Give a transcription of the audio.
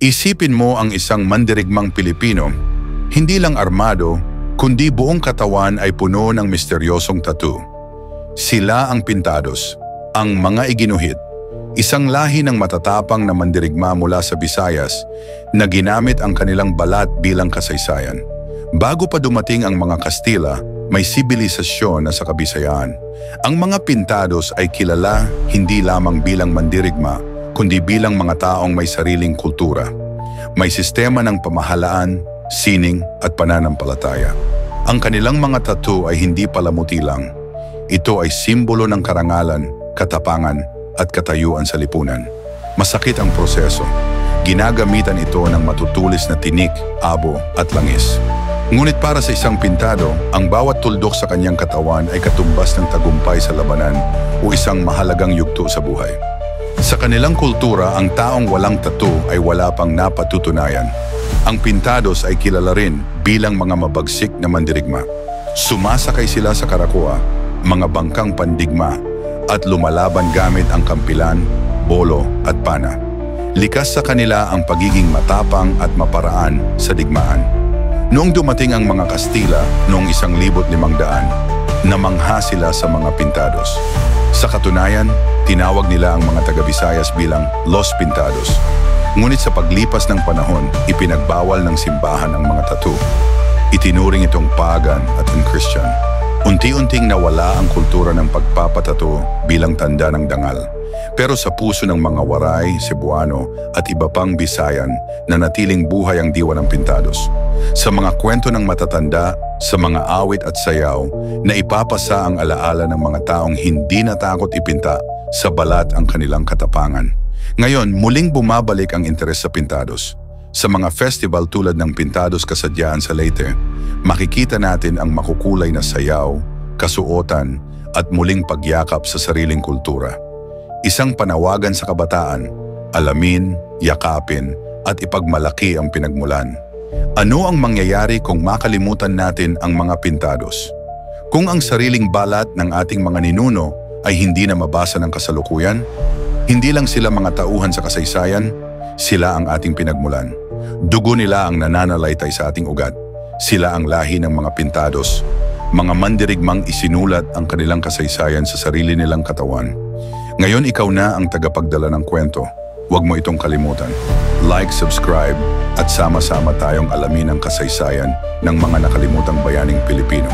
Isipin mo ang isang mandirigmang Pilipino, hindi lang armado, kundi buong katawan ay puno ng misteryosong tattoo. Sila ang Pintados, ang mga iginuhit, isang lahi ng matatapang na mandirigma mula sa Visayas na ginamit ang kanilang balat bilang kasaysayan. Bago pa dumating ang mga Kastila, may sibilisasyon na sa Kabisayaan. Ang mga Pintados ay kilala hindi lamang bilang mandirigma, kundi bilang mga taong may sariling kultura. May sistema ng pamahalaan, sining at pananampalataya. Ang kanilang mga tattoo ay hindi palamuti lang. Ito ay simbolo ng karangalan, katapangan at katayuan sa lipunan. Masakit ang proseso. Ginagamitan ito ng matutulis na tinik, abo at langis. Ngunit para sa isang Pintado, ang bawat tuldok sa kanyang katawan ay katumbas ng tagumpay sa labanan o isang mahalagang yugto sa buhay. Sa kanilang kultura, ang taong walang tattoo ay wala pang napatutunayan. Ang Pintados ay kilala rin bilang mga mabagsik na mandirigma. Sumasakay sila sa karakoa, mga bangkang pandigma, at lumalaban gamit ang kampilan, bolo at pana. Likas sa kanila ang pagiging matapang at maparaan sa digmaan. Noong dumating ang mga Kastila noong 1500, namangha sila sa mga Pintados. Sa katunayan, tinawag nila ang mga taga-Visayas bilang Los Pintados. Ngunit sa paglipas ng panahon, ipinagbawal ng simbahan ang mga tattoo. Itinuring itong pagan at un-Christian. Unti-unting nawala ang kultura ng pagpapatato bilang tanda ng dangal. Pero sa puso ng mga Waray, Cebuano at iba pang Bisayan, nanatiling buhay ang diwa ng Pintados. Sa mga kwento ng matatanda, sa mga awit at sayaw, na ipapasa ang alaala ng mga taong hindi natakot ipinta sa balat ang kanilang katapangan. Ngayon, muling bumabalik ang interes sa Pintados. Sa mga festival tulad ng Pintados Kasadyaan sa Leyte, makikita natin ang makukulay na sayaw, kasuotan at muling pagyakap sa sariling kultura. Isang panawagan sa kabataan, alamin, yakapin at ipagmalaki ang pinagmulan. Ano ang mangyayari kung makalimutan natin ang mga Pintados? Kung ang sariling balat ng ating mga ninuno ay hindi na mabasa ng kasalukuyan, hindi lang sila mga tauhan sa kasaysayan, sila ang ating pinagmulan. Dugo nila ang nananalaytay sa ating ugat. Sila ang lahi ng mga Pintados, mga mandirigmang isinulat ang kanilang kasaysayan sa sarili nilang katawan. Ngayon ikaw na ang tagapagdala ng kwento. Huwag mo itong kalimutan. Like, subscribe, at sama-sama tayong alamin ang kasaysayan ng mga nakalimutang bayaning Pilipino.